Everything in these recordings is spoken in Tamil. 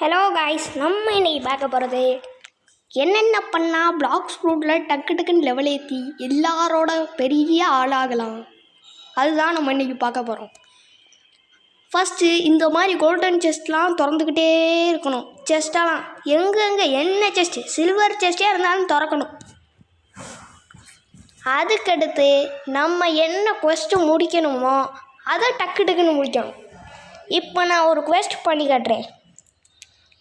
ஹலோ காய்ஸ், நம்ம இன்னைக்கு பார்க்க போகிறது என்னென்ன பண்ணால் பிளாக்ஸ் ஃப்ரூட்டில் டக்குன்னு லெவல் ஏற்றி எல்லாரோட பெரிய ஆளாகலாம். அதுதான் நம்ம இன்றைக்கி பார்க்க போகிறோம். ஃபஸ்ட்டு இந்த மாதிரி கோல்டன் செஸ்ட்லாம் திறந்துக்கிட்டே இருக்கணும். செஸ்ட்டெல்லாம் எங்கெங்கே என்ன செஸ்ட்டு, சில்வர் செஸ்ட்டே இருந்தாலும் திறக்கணும். அதுக்கடுத்து நம்ம என்ன குவெஸ்ட்டு முடிக்கணுமோ அதை டக்குன்னு முடிக்கணும். இப்போ நான் ஒரு குவெஸ்ட் பண்ணி காட்டுறேன்.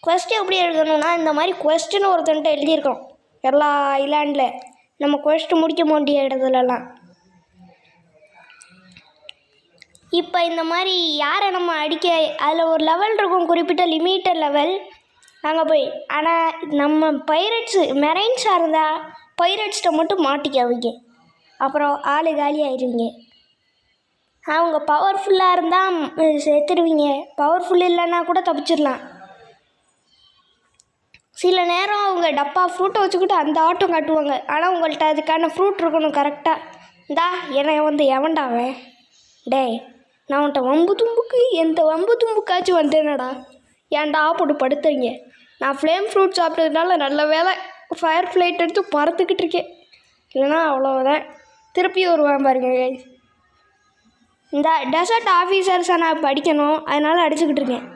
குவெஸ்ட்டு எப்படி எழுதணும்னா, இந்த மாதிரி குவெஸ்ட்டுன்னு ஒருத்தன்ட்ட எழுதியிருக்கோம். எல்லா ஐலாண்டில் நம்ம குவெஸ்ட்டு முடிக்க வேண்டிய இடத்துலலாம். இப்போ இந்த மாதிரி யாரை நம்ம அடிக்க, அதில் ஒரு லெவல் இருக்கும், குறிப்பிட்ட லிமிட்டட் லெவல். அங்கே போய் ஆனால் நம்ம பைரட்ஸு மெரைன்ஸாக இருந்தால் பைரட்ஸ்கிட்ட மட்டும் மாட்டிக்காதீங்க, அப்புறம் ஆள் காலி ஆயிடுவீங்க. அவங்க பவர்ஃபுல்லாக இருந்தால் செத்துடுவீங்க, பவர்ஃபுல் இல்லைன்னா கூட தப்பிச்சிடலாம். சில நேரம் அவங்க டப்பா ஃப்ரூட்டை வச்சுக்கிட்டு அந்த ஆட்டம் காட்டுவாங்க. ஆனால் உங்கள்கிட்ட அதுக்கான ஃப்ரூட் இருக்கணும் கரெக்டாக. இந்தா என்னை எவன்டாவேன் டேய், நான் உன்ட்ட வம்பு தும்புக்கு எந்த வம்பு தும்புக்காச்சும் வந்தேனடா, ஏன்டா போட்டு படுத்துறீங்க. நான் ஃப்ளேம் ஃப்ரூட் சாப்பிட்டதுனால நல்ல வேலை ஃபயர் ஃப்ளைட் எடுத்து பறத்துக்கிட்டு இருக்கேன், இல்லைனா அவ்வளோதான் திருப்பி வருவான் பாருங்க. இந்த டெசர்ட் ஆஃபீஸர்ஸை நான் படிக்கணும், அதனால் அடிச்சுக்கிட்டு இருக்கேன்.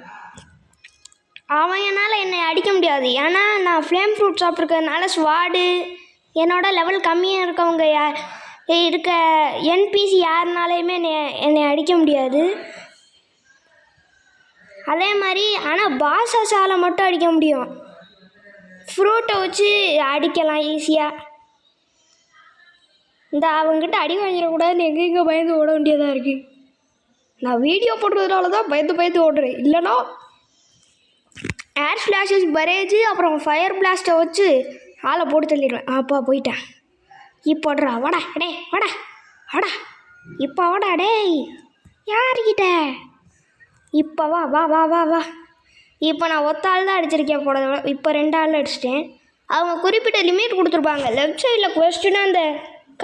அவன் என்னால் என்னை அடிக்க முடியாது, ஏன்னா நான் ஃப்ளேம் ஃப்ரூட் சாப்பிட்ருக்கிறதுனால ஸ்வாடு என்னோட லெவல் கம்மியாக இருக்கவங்க இருக்க என்பிசி யாருனாலையுமே என்னை அடிக்க முடியாது. அதே மாதிரி ஆனால் பாஸஸால் மட்டும் அடிக்க முடியும். ஃப்ரூட்டை வச்சு அடிக்கலாம் ஈஸியாக. இந்த அவங்ககிட்ட அடி வாங்கிடக்கூடாதுன்னு எங்கே பயந்து ஓட வேண்டியதாக இருக்குது. நான் வீடியோ போடுறதுனால தான் பயந்து ஓடுறேன், இல்லைனா ஏர் ஃப்ளாஷஸ் பரேஜ் அப்புறம் ஃபயர் பிளாஸ்ட்டை வச்சு ஆளை போட்டு தள்ளிடுவேன். அப்பா போயிட்டேன். இப்போடுறா வாடா டே, வாடா வாடா, இப்போ வாடா டேய், யார்கிட்ட இப்போ வா வா வா வா வா. இப்போ நான் ஒத்த ஆள் தான் அடிச்சிருக்கேன் போட, இப்போ 2 ஆள் அடிச்சிட்டேன். அவங்க குறிப்பிட்ட லிமிட் கொடுத்துருப்பாங்க. லெஃப்ட் சைடில் குவெஸ்ட்டுன்னா அந்த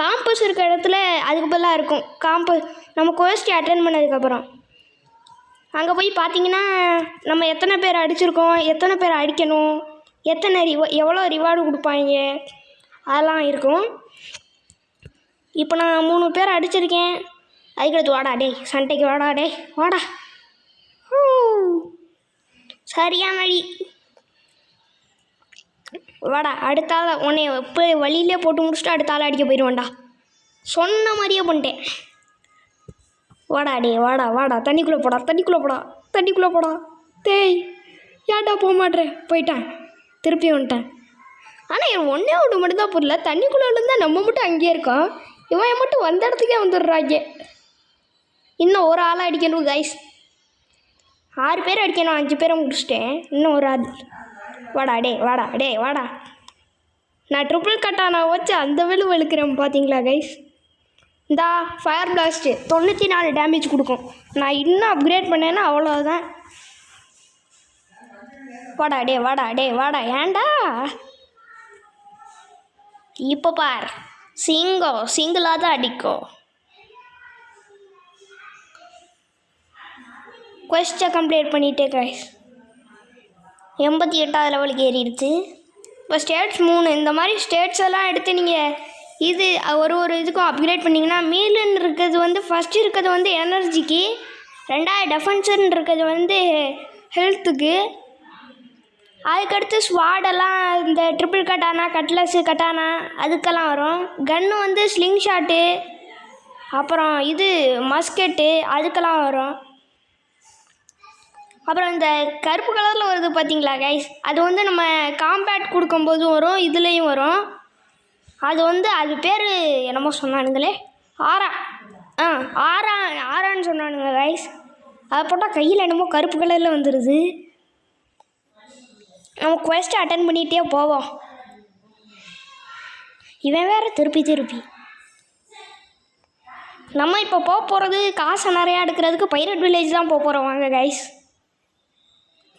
காம்பஸ் இருக்க இடத்துல அதுக்கு பதிலாக இருக்கும் காம்பஸ். நம்ம குவெஸ்ட்டு அட்டென்ட் பண்ணதுக்கப்புறம் அங்கே போய் பார்த்தீங்கன்னா நம்ம எத்தனை பேர் அடிச்சிருக்கோம், எத்தனை பேர் அடிக்கணும், எவ்வளோ ரிவார்டு கொடுப்பாங்க, அதெல்லாம் இருக்கும். இப்போ நான் 3 பேர் அடிச்சிருக்கேன். அதுக்கடுத்து வாடா டே, சண்டைக்கு வாடா டே, வாடா. சரியான அடி, வாடா. அடுத்தால உன்னை இப்போ வழியிலே போட்டு முடிச்சுட்டு அடுத்தால அடிக்க போயிடுவேன்டா. சொன்ன மாதிரியே பண்ணிட்டேன். வாடா டே, வாடா வாடா, தண்ணிக்குள்ளே போடா. தேய், ஏன்டா போக மாட்டேன், போயிட்டேன், திருப்பி வந்துட்டேன். ஆனால் ஒன்றே ஒன்று மட்டும்தான் புரியல, தண்ணிக்குள்ளே இருந்தால் நம்ம மட்டும் அங்கேயே இருக்கோம், இவன் மட்டும் வந்த இடத்துக்கே வந்துடுறாங்க. இன்னும் ஒரு ஆளை அடிக்கணும் கைஸ். 6 பேர் அடிக்கணும், 5 பேரை முடிச்சிட்டேன். இன்னும் ஒரு ஆள். வாடா டே, வாடா. நான் ட்ரிபிள் கட்டானா வச்சு அந்த வெளுக்கிறேன் பார்த்தீங்களா கைஸ். இந்த ஃபயர் பிளாஸ்ட்டு 94 டேமேஜ் கொடுக்கும். நான் இன்னும் அப்கிரேட் பண்ணேன்னா அவ்வளோதான். வாடா, ஏண்டா இப்போ பார், சிங்கிளாக தான் அடிக்கும். குவெஸ்ட்டை கம்ப்ளீட் பண்ணிட்டேன் கைஸ். 88வது லெவலுக்கு ஏறிடுச்சு. இப்போ ஸ்டேட்ஸ் 3 இந்த மாதிரி ஸ்டேட்ஸ் எல்லாம் எடுத்து நீங்கள் இது ஒரு இதுக்கும் அப்கிரேட் பண்ணிங்கன்னா, மீலுன்னு இருக்கிறது வந்து ஃபஸ்ட்டு இருக்கிறது வந்து எனர்ஜிக்கு, 2வது டெஃபென்ஸுன்னு இருக்கிறது வந்து ஹெல்த்துக்கு, அதுக்கடுத்து ஸ்வாடெல்லாம் இந்த ட்ரிபிள் கட்டானா, கட்டானா அதுக்கெல்லாம் வரும். கன்று வந்து ஸ்லிங் ஷாட்டு, அப்புறம் இது மஸ்கெட்டு அதுக்கெல்லாம் வரும். அப்புறம் இந்த கருப்பு கலரில் வருது பார்த்தீங்களா கைஸ், அது வந்து நம்ம காம்பேட் கொடுக்கும்போதும் வரும், இதுலேயும் வரும். அது வந்து அது பேர் என்னமோ சொன்னானுங்களே, ஆரான்னு சொன்னானுங்க கைஸ். அதை போட்டால் கையில் என்னமோ கருப்பு கலரில் வந்துடுது. நம்ம குவெஸ்ட்டை அட்டன் பண்ணிகிட்டே போவோம். இவன் வேறு திருப்பி நம்ம இப்போ போகிறது காசை நிறையா எடுக்கிறதுக்கு பைரட் வில்லேஜ் தான் போகிறோம். வாங்க கைஸ்,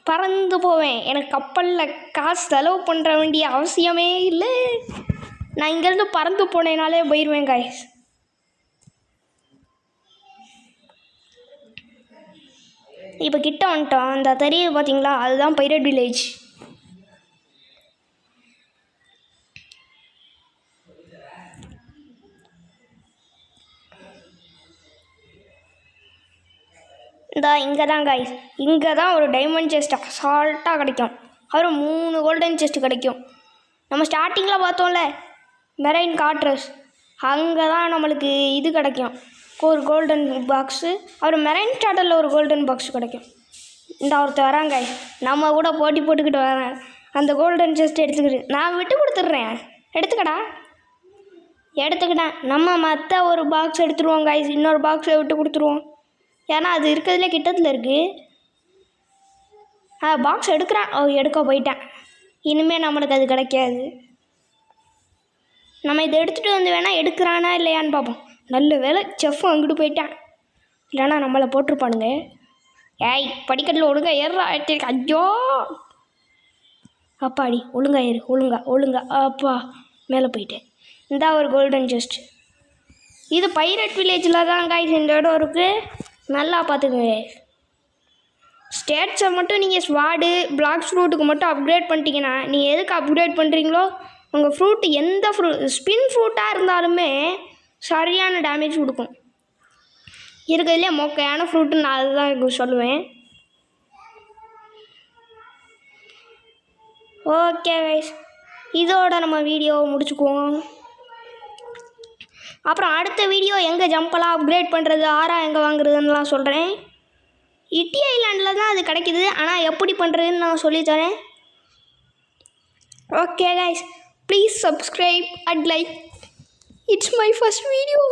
பறந்து போவேன். எனக்கு கப்பலில் காசு செலவு பண்ணுற வேண்டிய அவசியமே இல்லை. நான் இங்கேருந்து பறந்து போனேனாலே போயிடுவேன் கைஸ். இப்போ கிட்ட வந்துட்டோம். இந்த தெரியுது பார்த்தீங்களா, அதுதான் பைரட் வில்லேஜ். இங்கே தான் காய்ஸ், இங்கே தான் ஒரு டைமண்ட் செஸ்ட் அசால்ட்டாக கிடைக்கும். அப்புறம் 3 கோல்டன் செஸ்ட் கிடைக்கும். நம்ம ஸ்டார்டிங்கில் பார்த்தோம்ல மெரைன் காட்ரஸ், அங்கே தான் நம்மளுக்கு இது கிடைக்கும், ஒரு கோல்டன் பாக்ஸு. அப்புறம் மெரைன் ஸ்டார்டரில் ஒரு கோல்டன் பாக்ஸ் கிடைக்கும். இந்த ஒருத்தர் வராங்க, நம்ம கூட போட்டி போட்டுக்கிட்டு வரேன். அந்த கோல்டன் செஸ்ட் எடுத்துக்கிட்டு நான் விட்டு கொடுத்துட்றேன், எடுத்துக்கடா. எடுத்துக்கிட்டேன். நம்ம மற்ற ஒரு பாக்ஸ் எடுத்துருவோம் காய்ஸ், இன்னொரு பாக்ஸை விட்டு கொடுத்துருவோம். ஏன்னா அது இருக்கிறதுலே கிட்டத்தில் இருக்குது. பாக்ஸ் எடுக்கிறான், எடுக்க போயிட்டேன். இனிமேல் நம்மளுக்கு அது கிடைக்காது. நம்ம இதை எடுத்துகிட்டு வந்து வேணால் எடுக்கிறானா இல்லையான்னு பார்ப்போம். நல்ல வேலை செஃப் அங்கிட்டு போயிட்டேன், இல்லைனா நம்மளை போட்டிருப்பானுங்க. ஏய் படிக்கட்டில் ஒழுங்கா ஏறா. ஐயோ அப்பாடி, ஒழுங்கா ஏறு, ஒழுங்கா அப்பா மேலே போயிட்டேன். இந்த ஒரு கோல்டன் செஸ்ட். இது பைரட் வில்லேஜில் தான் காய்ஸ் இந்த இடம் இருக்குது, நல்லா பார்த்துக்குங்க. ஸ்டேட்ஸை மட்டும் நீங்கள் ஸ்வாடு பிளாக் ஃப்ரூட்டுக்கு மட்டும் அப்கிரேட் பண்ணிட்டீங்கன்னா, நீங்கள் எதுக்கு அப்கிரேட் பண்ணுறீங்களோ உங்கள் ஃப்ரூட்டு எந்த ஸ்பின் ஃப்ரூட்டாக இருந்தாலுமே சரியான டேமேஜ் கொடுக்கும். இருக்கிறதுலே மொக்கையான ஃப்ரூட்டு நான் அதுதான் சொல்லுவேன். ஓகே கைஸ், இதோட நம்ம வீடியோவை முடிச்சுக்குவோம். அப்புறம் அடுத்த வீடியோ எங்கே ஜம்பெல்லாம் அப்கிரேட் பண்ணுறது, எங்கே வாங்குறதுன்னெலாம் சொல்கிறேன். இட்டி ஐலாண்டில் தான் அது கிடைக்கிது, ஆனால் எப்படி பண்ணுறதுன்னு நான் சொல்லித்தரேன். Okay guys, please subscribe and like. It's my first video.